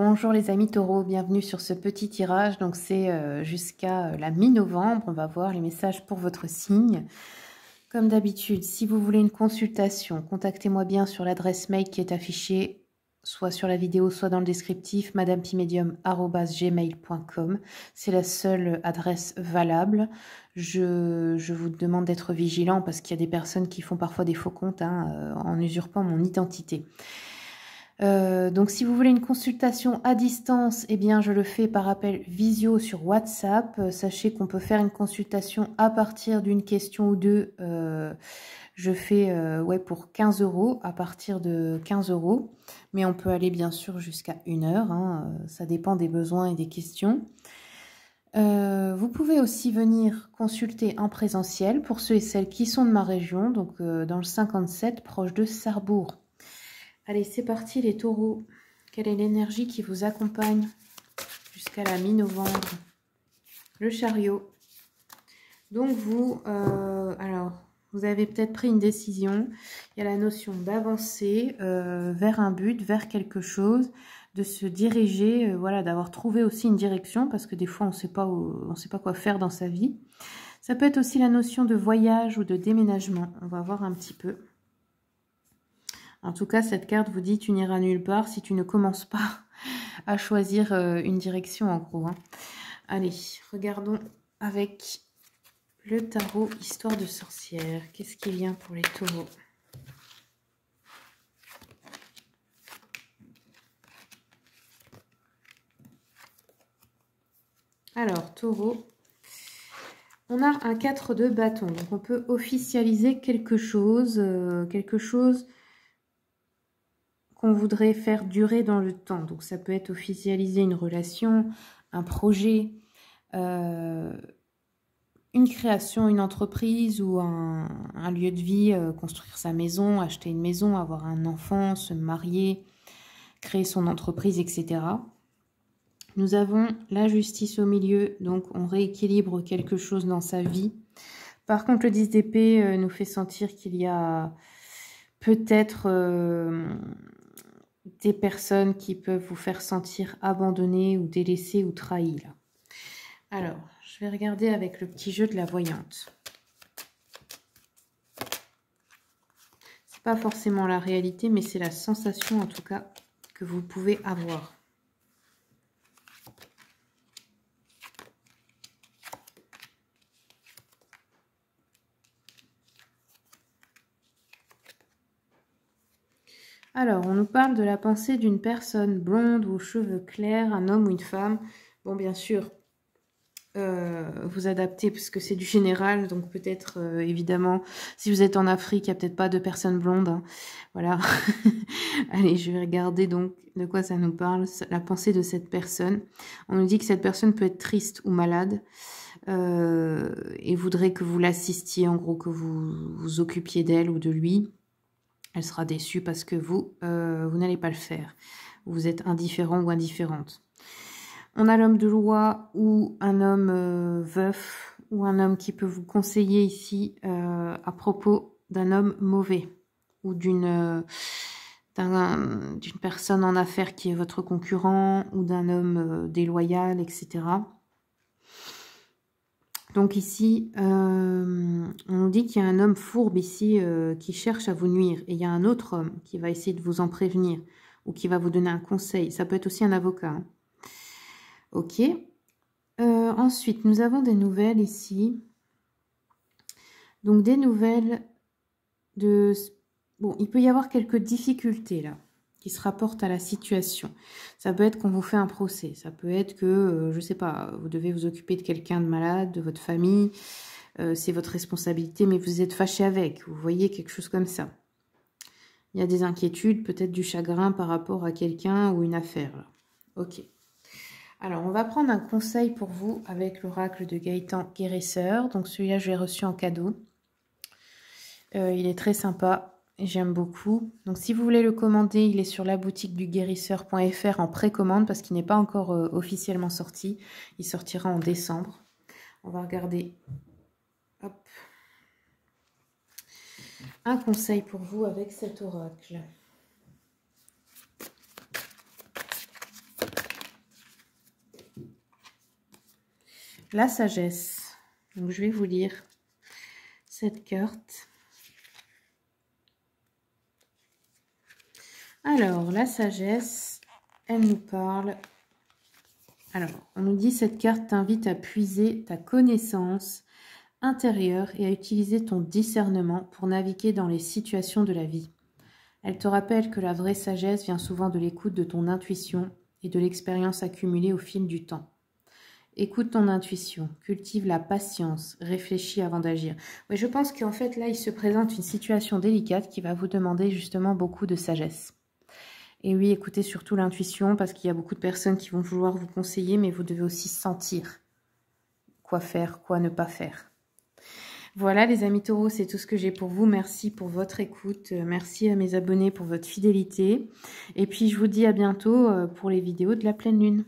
Bonjour les amis taureaux, bienvenue sur ce petit tirage. Donc c'est jusqu'à la mi-novembre. On va voir les messages pour votre signe. Comme d'habitude, si vous voulez une consultation, contactez-moi bien sur l'adresse mail qui est affichée soit sur la vidéo, soit dans le descriptif, madamepimedium@gmail.com. C'est la seule adresse valable. Je vous demande d'être vigilant parce qu'il y a des personnes qui font parfois des faux comptes en usurpant mon identité. Donc si vous voulez une consultation à distance, eh bien je le fais par appel visio sur WhatsApp. Sachez qu'on peut faire une consultation à partir d'une question ou deux. Je fais pour 15 €, à partir de 15 €. Mais on peut aller bien sûr jusqu'à 1 heure. Ça dépend des besoins et des questions. Vous pouvez aussi venir consulter en présentiel pour ceux et celles qui sont de ma région, donc dans le 57, proche de Sarrebourg. Allez, c'est parti les taureaux. Quelle est l'énergie qui vous accompagne jusqu'à la mi-novembre? Le chariot. Donc vous, vous avez peut-être pris une décision. Il y a la notion d'avancer vers un but, vers quelque chose, de se diriger, voilà, d'avoir trouvé aussi une direction, parce que des fois on ne sait pas quoi faire dans sa vie. Ça peut être aussi la notion de voyage ou de déménagement. On va voir un petit peu. En tout cas, cette carte vous dit tu n'iras nulle part si tu ne commences pas à choisir une direction en gros. Allez, regardons avec le tarot Histoire de sorcière. Qu'est-ce qui vient pour les taureaux? Alors, taureau, on a un 4 de bâton. Donc, on peut officialiser quelque chose qu'on voudrait faire durer dans le temps. Donc ça peut être officialiser une relation, un projet, une création, une entreprise ou un lieu de vie, construire sa maison, acheter une maison, avoir un enfant, se marier, créer son entreprise, etc. Nous avons la justice au milieu, donc on rééquilibre quelque chose dans sa vie. Par contre, le 10 d'épée nous fait sentir qu'il y a peut-être des personnes qui peuvent vous faire sentir abandonné ou délaissé ou trahi. Là. Alors, je vais regarder avec le petit jeu de la voyante. C'est pas forcément la réalité, mais c'est la sensation en tout cas que vous pouvez avoir. Alors, on nous parle de la pensée d'une personne blonde ou aux cheveux clairs, un homme ou une femme. Bon, bien sûr, vous adaptez parce que c'est du général, donc peut-être, évidemment, si vous êtes en Afrique, il n'y a peut-être pas de personnes blondes. Voilà. Allez, je vais regarder donc de quoi ça nous parle, la pensée de cette personne. On nous dit que cette personne peut être triste ou malade et voudrait que vous l'assistiez, en gros, que vous vous occupiez d'elle ou de lui. Elle sera déçue parce que vous n'allez pas le faire. Vous êtes indifférent ou indifférente. On a l'homme de loi ou un homme veuf ou un homme qui peut vous conseiller ici à propos d'un homme mauvais ou d'une personne en affaires qui est votre concurrent ou d'un homme déloyal, etc. Donc ici, on nous dit qu'il y a un homme fourbe ici qui cherche à vous nuire. Et il y a un autre homme qui va essayer de vous en prévenir ou qui va vous donner un conseil. Ça peut être aussi un avocat. Ok. Ensuite, nous avons des nouvelles ici. Donc des nouvelles de... Bon, il peut y avoir quelques difficultés là qui se rapportent à la situation. Ça peut être qu'on vous fait un procès. Ça peut être que, je ne sais pas, vous devez vous occuper de quelqu'un de malade, de votre famille. C'est votre responsabilité, mais vous êtes fâché avec. Vous voyez quelque chose comme ça. Il y a des inquiétudes, peut-être du chagrin par rapport à quelqu'un ou une affaire. Là. Ok. Alors, on va prendre un conseil pour vous avec l'oracle de Gaëtan Guérisseur. Donc, celui-là, je l'ai reçu en cadeau. Il est très sympa. J'aime beaucoup. Donc, si vous voulez le commander, il est sur la boutique du guérisseur.fr en précommande parce qu'il n'est pas encore officiellement sorti. Il sortira en décembre. On va regarder. Hop. Un conseil pour vous avec cet oracle. la sagesse. Donc, je vais vous lire cette carte. Alors, la sagesse, elle nous parle. Alors, on nous dit cette carte t'invite à puiser ta connaissance intérieure et à utiliser ton discernement pour naviguer dans les situations de la vie. Elle te rappelle que la vraie sagesse vient souvent de l'écoute de ton intuition et de l'expérience accumulée au fil du temps. Écoute ton intuition, cultive la patience, réfléchis avant d'agir. Oui, je pense qu'en fait, là, il se présente une situation délicate qui va vous demander justement beaucoup de sagesse. Et oui, écoutez surtout l'intuition parce qu'il y a beaucoup de personnes qui vont vouloir vous conseiller, mais vous devez aussi sentir quoi faire, quoi ne pas faire. Voilà les amis taureaux, c'est tout ce que j'ai pour vous. Merci pour votre écoute. Merci à mes abonnés pour votre fidélité. Et puis je vous dis à bientôt pour les vidéos de la pleine lune.